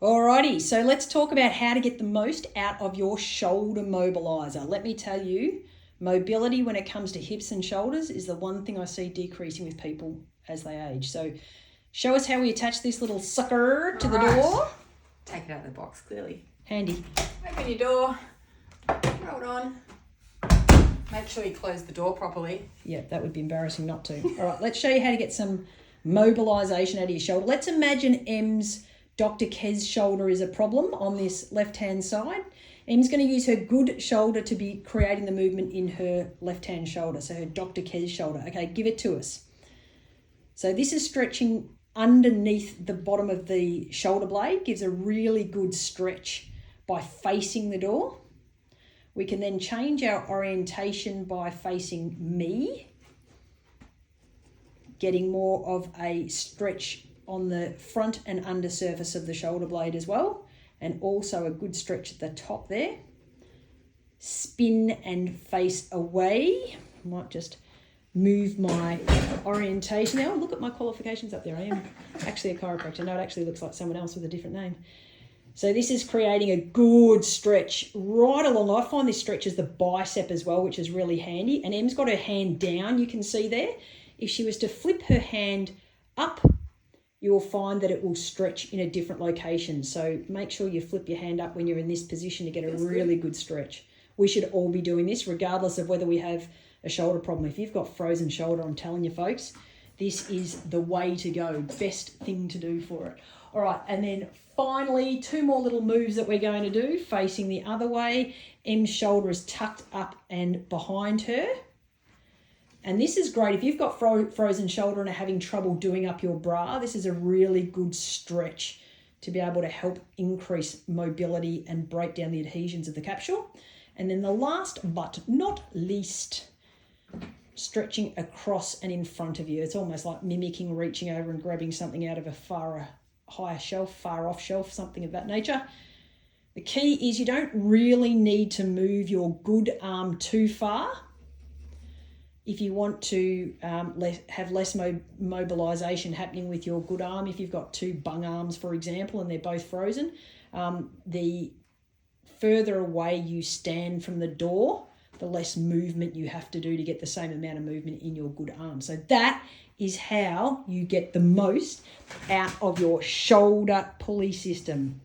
Alrighty, so let's talk about how to get the most out of your shoulder mobiliser. Let me tell you, mobility when it comes to hips and shoulders is the one thing I see decreasing with people as they age. So show us how we attach this little sucker to the door. Take it out of the box, clearly. Handy. Open your door. Hold on. Make sure you close the door properly. Yeah, that would be embarrassing not to. All right, let's show you how to get some mobilisation out of your shoulder. Let's imagine Em's Dr Kez shoulder is a problem on this left-hand side. Em's going to use her good shoulder to be creating the movement in her left-hand shoulder, so her Dr Kez shoulder. Okay, give it to us. So this is stretching underneath the bottom of the shoulder blade, gives a really good stretch by facing the door. We can then change our orientation by facing me, getting more of a stretch on the front and under surface of the shoulder blade as well, and also a good stretch at the top there. Spin and face away. I might just move my orientation now. Look at my qualifications up there. I am actually a chiropractor. No, it actually looks like someone else with a different name. So this is creating a good stretch right along. I find this stretches the bicep as well, which is really handy. And Em's got her hand down, you can see there. If she was to flip her hand up, you will find that it will stretch in a different location. So make sure you flip your hand up when you're in this position to get a really good stretch. We should all be doing this regardless of whether we have a shoulder problem. If you've got frozen shoulder, I'm telling you folks, this is the way to go. Best thing to do for it. All right, and then finally, two more little moves that we're going to do. Facing the other way, Em's shoulder is tucked up and behind her. And this is great. If you've got frozen shoulder and are having trouble doing up your bra, this is a really good stretch to be able to help increase mobility and break down the adhesions of the capsule. And then the last but not least, stretching across and in front of you. It's almost like mimicking reaching over and grabbing something out of a higher shelf, far off shelf, something of that nature. The key is you don't really need to move your good arm too far. If you want to have less mobilisation happening with your good arm, if you've got two bung arms, for example, and they're both frozen, the further away you stand from the door, the less movement you have to do to get the same amount of movement in your good arm. So that is how you get the most out of your shoulder pulley system.